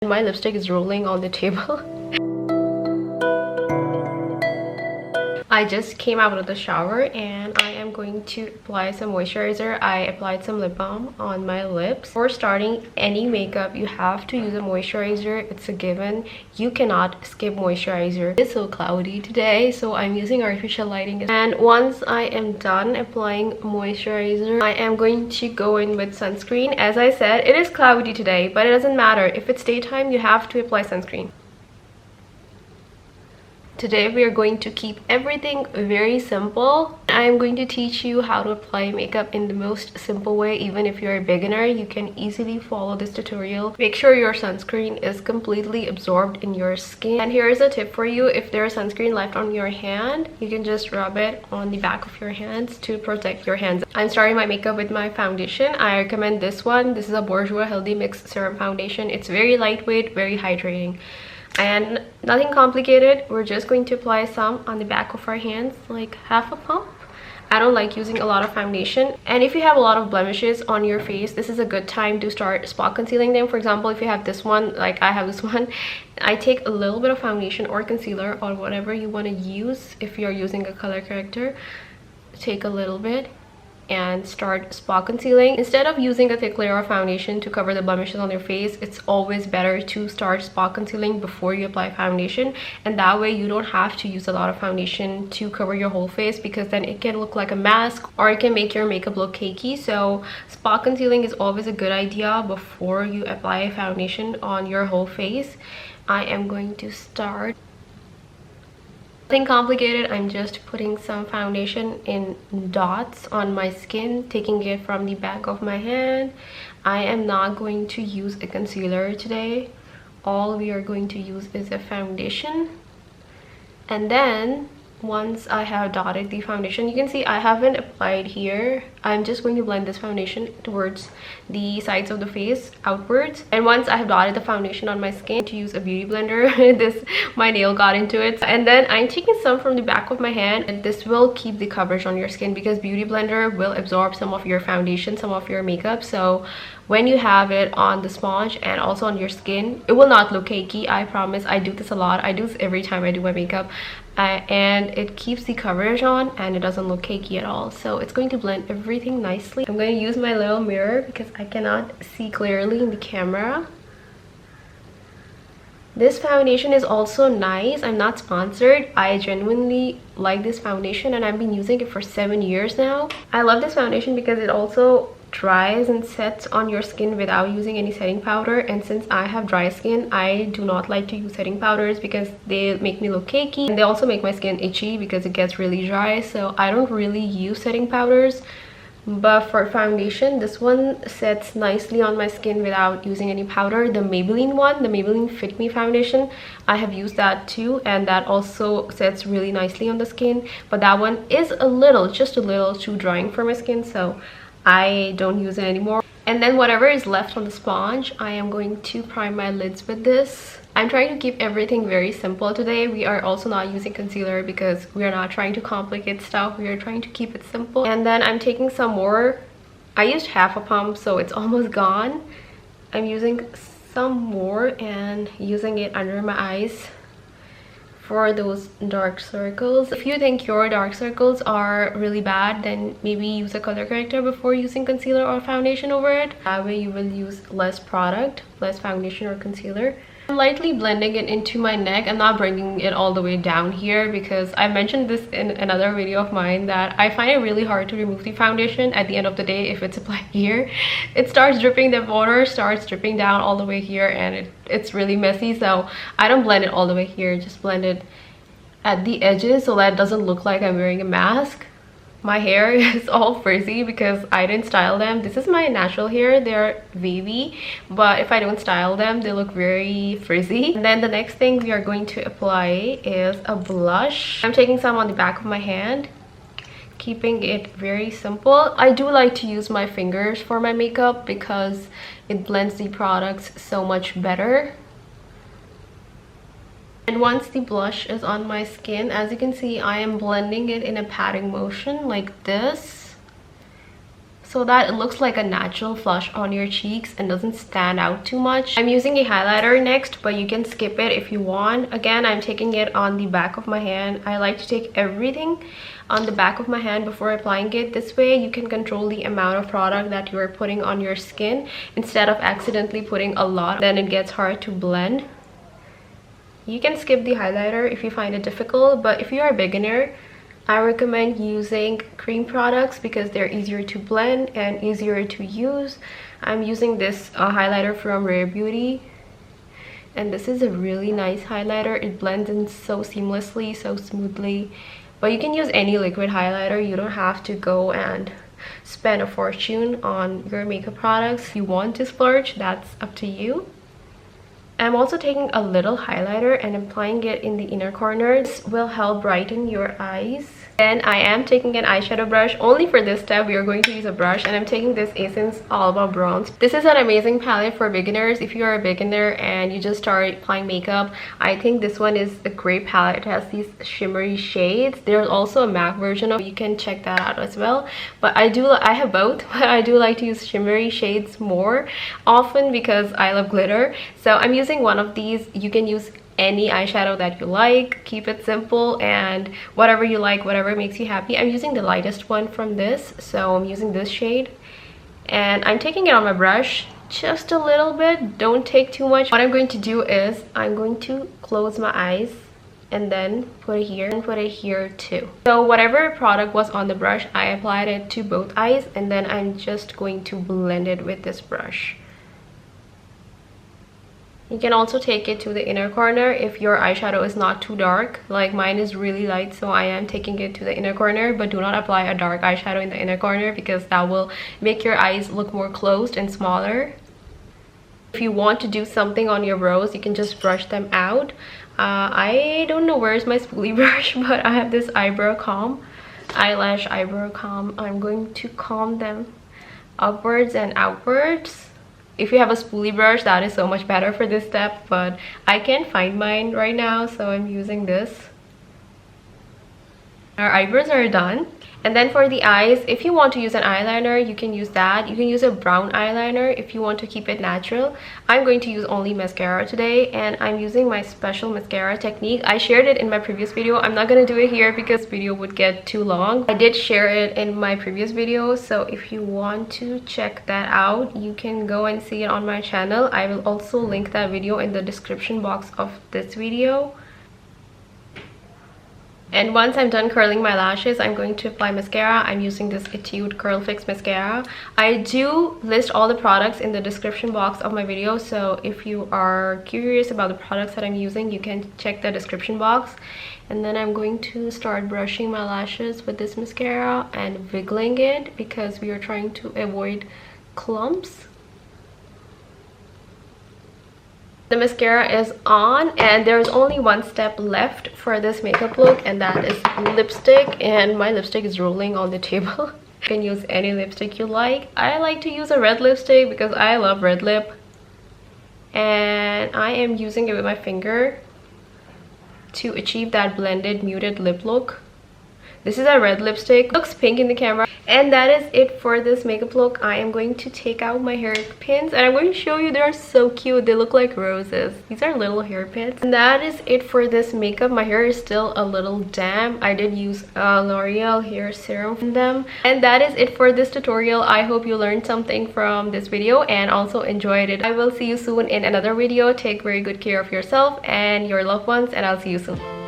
My lipstick is rolling on the table. I just came out of the shower and I am going to apply some moisturizer. I applied some lip balm on my lips. Before starting any makeup, you have to use a moisturizer. It's a given. You cannot skip moisturizer. It's so cloudy today, so I'm using artificial lighting. And once I am done applying moisturizer, I am going to go in with sunscreen. As I said, it is cloudy today, but it doesn't matter. If it's daytime, you have to apply sunscreen. Today we are going to keep everything very simple. I am going to teach you how to apply makeup in the most simple way. Even if you're a beginner, you can easily follow this tutorial. Make sure your sunscreen is completely absorbed in your skin. And here is a tip for you. If there's sunscreen left on your hand, you can just rub it on the back of your hands to protect your hands. I'm starting my makeup with my foundation. I recommend this one. This is a Bourjois Healthy Mix Serum Foundation. It's very lightweight, very hydrating. And nothing complicated. We're just going to apply some on the back of our hands, like half a pump. I don't like using a lot of foundation. And if you have a lot of blemishes on your face, this is a good time to start spot concealing them. For example, if you have this one, like I have this one, I take a little bit of foundation or concealer or whatever you want to use. If you're using a color corrector, take a little bit and start spot concealing. Instead of using a thick layer of foundation to cover the blemishes on your face, it's always better to start spot concealing before you apply foundation, and that way you don't have to use a lot of foundation to cover your whole face, because then it can look like a mask or it can make your makeup look cakey. So spot concealing is always a good idea before you apply foundation on your whole face. I am going to start. Nothing complicated. I'm just putting some foundation in dots on my skin, taking it from the back of my hand. I am not going to use a concealer today. All we are going to use is a foundation. And then once I have dotted the foundation, you can see I haven't applied here. I'm just going to blend this foundation towards the sides of the face outwards. And once I have dotted the foundation on my skin, to use a beauty blender. My nail got into it. And then I'm taking some from the back of my hand, and this will keep the coverage on your skin, because beauty blender will absorb some of your foundation, some of your makeup. So when you have it on the sponge and also on your skin, it will not look cakey. I promise. I do this a lot. I do this every time I do my makeup. And it keeps the coverage on and it doesn't look cakey at all. So it's going to blend everything nicely. I'm going to use my little mirror because I cannot see clearly in the camera. This foundation is also nice. I'm not sponsored. I genuinely like this foundation and I've been using it for 7 years now. I love this foundation because it also dries and sets on your skin without using any setting powder. And since I have dry skin, I do not like to use setting powders because they make me look cakey, and they also make my skin itchy because it gets really dry. So I don't really use setting powders. But for foundation, this one sets nicely on my skin without using any powder. The Maybelline one, the Maybelline Fit Me foundation, I have used that too, and that also sets really nicely on the skin. But that one is a little, just a little too drying for my skin, so I don't use it anymore. And then whatever is left on the sponge, I am going to prime my lids with this. I'm trying to keep everything very simple today. We are also not using concealer because we are not trying to complicate stuff. We are trying to keep it simple. And then I'm taking some more. I used half a pump, so it's almost gone. I'm using some more and using it under my eyes for those dark circles. If you think your dark circles are really bad, then maybe use a color corrector before using concealer or foundation over it. That way you will use less product, less foundation or concealer. I'm lightly blending it into my neck. I'm not bringing it all the way down here because I mentioned this in another video of mine that I find it really hard to remove the foundation at the end of the day if it's applied here. It starts dripping, the water starts dripping down all the way here, and it's really messy. So I don't blend it all the way here, just blend it at the edges so that it doesn't look like I'm wearing a mask. My hair is all frizzy because I didn't style them. This is my natural hair. They're wavy, but if I don't style them, they look very frizzy. And then the next thing we are going to apply is a blush. I'm taking some on the back of my hand, keeping it very simple. I do like to use my fingers for my makeup because it blends the products so much better. And once the blush is on my skin, as you can see, I am blending it in a patting motion like this. so that it looks like a natural flush on your cheeks and doesn't stand out too much. I'm using a highlighter next, but you can skip it if you want. Again, I'm taking it on the back of my hand. I like to take everything on the back of my hand before applying it. This way you can control the amount of product that you are putting on your skin instead of accidentally putting a lot, then it gets hard to blend. You can skip the highlighter if you find it difficult, but if you are a beginner, I recommend using cream products because they're easier to blend and easier to use. I'm using this highlighter from Rare Beauty, and this is a really nice highlighter. It blends in so seamlessly, so smoothly. But you can use any liquid highlighter. You don't have to go and spend a fortune on your makeup products. If you want to splurge, that's up to you. I'm also taking a little highlighter and applying it in the inner corners. This will help brighten your eyes. Then I am taking an eyeshadow brush. Only for this step we are going to use a brush, and I'm taking this Essence Alba Bronze. This is an amazing palette for beginners. If you are a beginner and you just start applying makeup, I think this one is a great palette. It has these shimmery shades. There's also a matte version of it. You can check that out as well. But I have both, but I do like to use shimmery shades more often because I love glitter. So I'm using one of these. You can use any eyeshadow that you like. Keep it simple and whatever you like, whatever makes you happy. I'm using the lightest one from this, so I'm using this shade, and I'm taking it on my brush just a little bit. Don't take too much. What I'm going to do is I'm going to close my eyes and then put it here and put it here too. So whatever product was on the brush, I applied it to both eyes, and then I'm just going to blend it with this brush. You can also take it to the inner corner if your eyeshadow is not too dark. Like mine is really light, so I am taking it to the inner corner, but do not apply a dark eyeshadow in the inner corner because that will make your eyes look more closed and smaller. If you want to do something on your brows, you can just brush them out. I don't know where's my spoolie brush, but I have this eyebrow comb, eyelash eyebrow comb. I'm going to comb them upwards and outwards. If you have a spoolie brush, that is so much better for this step, but I can't find mine right now, so I'm using this. Our eyebrows are done. And then for the eyes, if you want to use an eyeliner, you can use that. You can use a brown eyeliner if you want to keep it natural. I'm going to use only mascara today, and I'm using my special mascara technique. I shared it in my previous video. I'm not going to do it here because the video would get too long. I did share it in my previous video, so if you want to check that out, you can go and see it on my channel. I will also link that video in the description box of this video. And once I'm done curling my lashes, I'm going to apply mascara. I'm using this Etude Curl Fix mascara. I do list all the products in the description box of my video, so if you are curious about the products that I'm using, you can check the description box. And then I'm going to start brushing my lashes with this mascara and wiggling it because we are trying to avoid clumps. The mascara is on, and there's only one step left for this makeup look, and that is lipstick. And my lipstick is rolling on the table. You can use any lipstick you like. I like to use a red lipstick because I love red lip, and I am using it with my finger to achieve that blended muted lip look. This is a red lipstick. It looks pink in the camera. And that is it for this makeup look. I am going to take out my hairpins, and I'm going to show you. They're so cute. They look like roses. These are little hairpins. And that is it for this makeup. My hair is still a little damp. I did use L'Oreal hair serum from them. And that is it for this tutorial. I hope you learned something from this video and also enjoyed it. I will see you soon in another video. Take very good care of yourself and your loved ones, and I'll see you soon.